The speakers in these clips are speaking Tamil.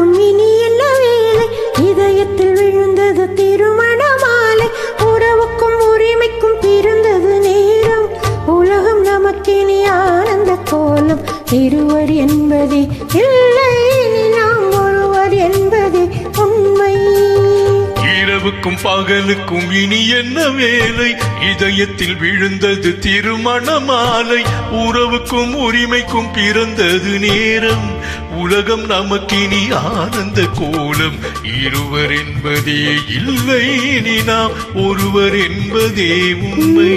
பகலுக்கும் இனி என்ன வேலை? இதயத்தில் விழுந்தது திருமண மாலை. உறவுக்கும் உரிமைக்கும் பிறந்தது நேரம். உலகம் நமக்கினி ஆனந்த கோலம். இருவர் என்பதே இல்லை, இனி நாம் ஒருவர் என்பதே உண்மை. இரவுக்கும் பகலுக்கும் இனி என்ன வேலை? இதயத்தில் விழுந்தது திருமண மாலை. உறவுக்கும் உரிமைக்கும் பிறந்தது நேரம். உலகம் நமக்கினி ஆனந்த கோலம். இருவர் என்பதே இல்லை, இனி நாம் ஒருவர் என்பதே உண்மை.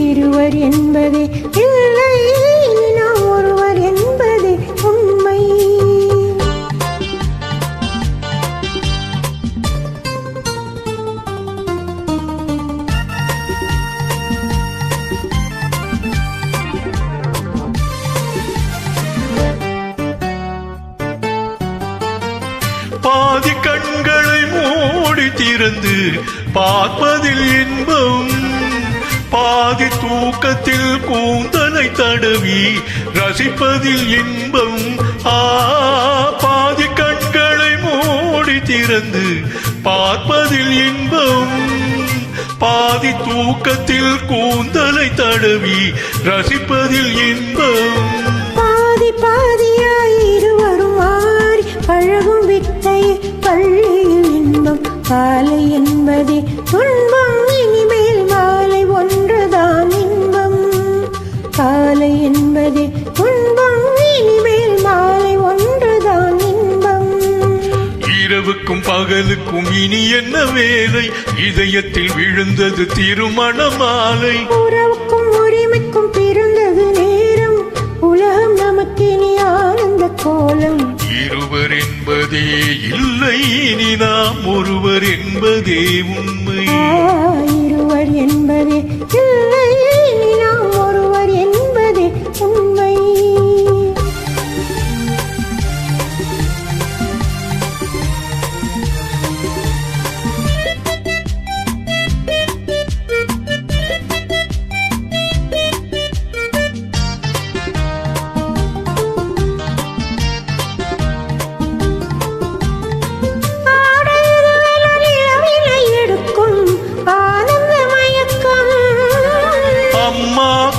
இருவர் என்பதே இல்லை, இனி நாம் ஒருவர் என்பதே உண்மை. பாதி கண்களை மூடி திறந்து பார்ப்பதில் இன்பம். பாதி தூக்கத்தில் கூந்தலை தடவி ரசிப்பதில் இன்பம். பாதி கண்களை மூடி திறந்து பார்ப்பதில் இன்பம். பாதி தூக்கத்தில் கூந்தலை தடவி ரசிப்பதில் இன்பம். பாதி பாதியாய் இருவரும் மாறி பழகும் வித்தை பள்ளியில் இன்பம். காலை என்பதே துன்பம், இனிமேல் மாலை ஒன்றுதான் இன்பம். காலை என்பதே துன்பம், இனிமேல் மாலை ஒன்றுதான் இன்பம். இரவுக்கும் பகலுக்கும் இனி என்ன வேலை? இதயத்தில் விழுந்தது திருமண மாலை. உறவுக்கும் உரிமைக்கும் பிறந்தது நேரம். உலகம் நமக்கினி ஆனந்த கோலம். இருவர் என்பதே இல்லை, இனி நாம் ஒருவர் என்பதே உண்மை. இருவர் என்பதே இல்லை, இனி நாம் ஒருவர் என்பதே உண்மை.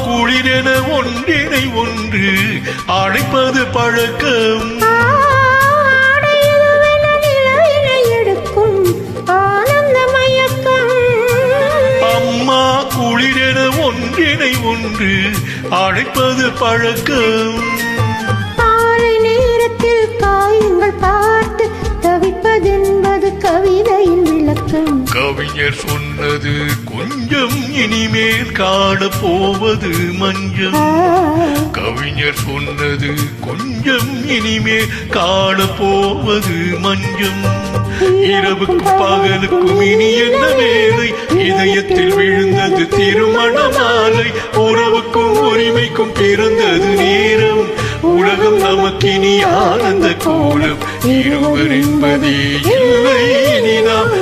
குளிரென ஒன்றினை ஒன்று அழைப்பது பழக்கம். எடுக்கும் ஆனந்த மயக்கம். அம்மா குளிரென ஒன்றினை ஒன்று அழைப்பது பழக்கம். காலை நேரத்தில் காயங்கள் பார்த்து தவிப்பதென்பது கவிதையின் விளக்கம். கவிஞர் சொன்னது கொஞ்சம், இனிமேல் காண போவது மஞ்சள். கவிஞர் சொன்னது கொஞ்சம், இனிமேல் காண போவது மஞ்சம். இரவுக்கும் பகலுக்கும் இனி என்ன வேலை? இதயத்தில் விழுந்தது திருமண மாலை. உறவுக்கும் உரிமைக்கும் பிறந்தது நேரம். உலகம் நமக்கினி ஆனந்த கோலம். இருவர் என்பதே இல்லை, இனி நாம்